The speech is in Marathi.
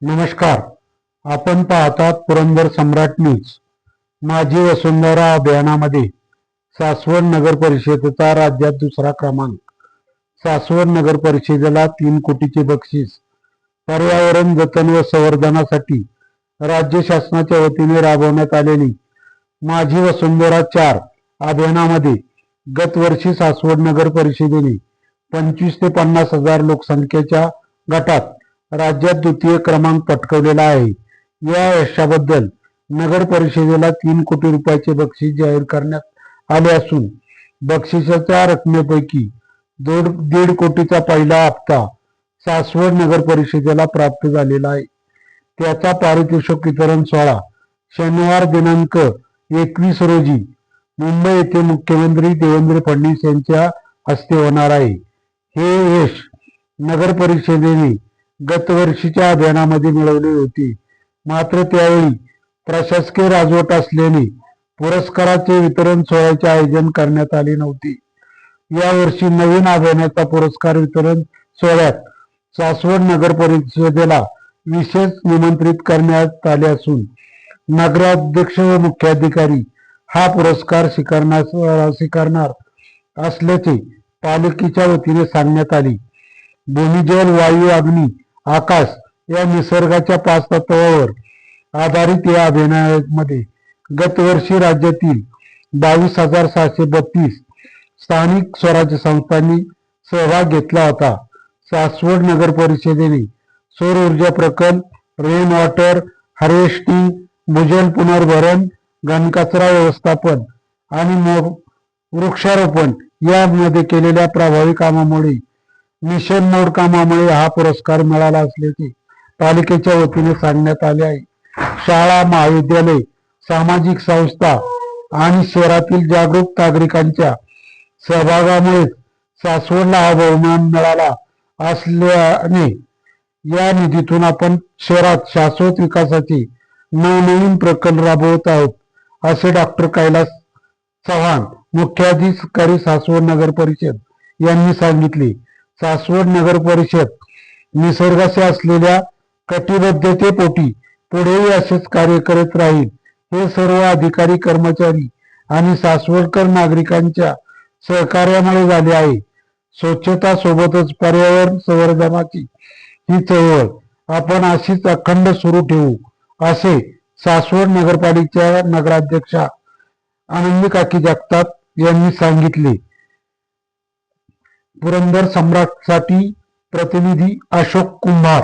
नमस्कार. आपण पाहतात पुरंदर सम्राट न्यूज. माझी वसुंधरा अभियानामध्ये सासवड नगर परिषदेचा राज्यात दुसरा क्रमांक. सासवड नगर परिषदेला 3 कोटीचे बक्षीस. पर्यावरण जतन व संवर्धनासाठी राज्य शासनाच्या वतीने राबवण्यात आलेली माझी वसुंधरा 4 अभियानामध्ये गत वर्षी सासवड नगर परिषदेने 25 ते 50 हजार लोकसंख्येच्या गटात राज्यात द्वितीय क्रमांक पटकावलेला आहे. या यशाबद्दल नगर परिषदेला 3 कोटी रुपयाचे बक्षीस जाहीर करण्यात आले असून बक्षिसाच्या रकमेपैकी 1.5 कोटीचा पहिला हप्ता सासवड नगर परिषदेला प्राप्त झालेला आहे. त्याचा पारितोषिक वितरण सोहळा शनिवार दिनांक 21 रोजी मुंबई येथे मुख्यमंत्री देवेंद्र फडणवीस यांच्या हस्ते होणार आहे. हे यश नगर परिषदेने गतवर्षीच्या अभियानामध्ये मिळवले होते, मात्र त्यावेळी प्रशासकीय राजवट असल्याने पुरस्काराचे वितरण सोहळ्याचे आयोजन करण्यात आले नव्हते. यावर्षी नवीन अभियानाचा पुरस्कार वितरण सोहळ्यात सासवड नगर परिषदेला विशेष निमंत्रित करण्यात आले असून नगराध्यक्ष व मुख्याधिकारी हा पुरस्कार स्वीकारणार असल्याचे पालिकेच्या वतीने सांगण्यात आले. भूमिजल वायू अग्नी आकाश या निसर्गाच्या 5 तत्वावर आधारित या अभियानामध्ये गतवर्षी राज्यातील 22,632 स्थानिक स्वराज्य संस्थांनी सहभाग घेतला होता. सासवड नगर परिषदेने सौर ऊर्जा प्रकल्प, रेन वॉटर हार्वेस्टिंग, भूजल पुनर्भरण, घनकचरा व्यवस्थापन आणि वृक्षारोपण यामध्ये केलेल्या प्रभावी कामामुळे मिशन मोड कामामुळे हा पुरस्कार मिळाला असल्याचे पालिकेच्या वतीने सांगण्यात आले आहे. शाळा, महाविद्यालय, सामाजिक संस्था आणि शहरातील जागरूक नागरिकांच्या सहभागामुळे सासवडला हा बहुमान मिळाला असल्याने या निधीतून आपण शहरात शाश्वत विकासाचे नवनवीन प्रकल्प राबवत आहोत, असे डॉक्टर कैलास चव्हाण, मुख्याधिकारी सासवड नगर परिषद यांनी सांगितले. सासवड नगर परिषद निसर्गाशी असलेल्या कटिबद्धतेपोटी पुढेही असेच कार्य करत राहील. हे सर्व अधिकारी, कर्मचारी आणि सासवडकर नागरिकांच्या सहकार्यामुळे झाले आहे. स्वच्छता सोबतच पर्यावरण संवर्धनाची ही चळवळ आपण अशीच अखंड सुरू ठेवू, असे सासवड नगरपालिकेच्या नगराध्यक्षा आनंदी काकी जगताप यांनी सांगितले. पुरंदर सम्राटसाठी प्रतिनिधी अशोक कुंभार.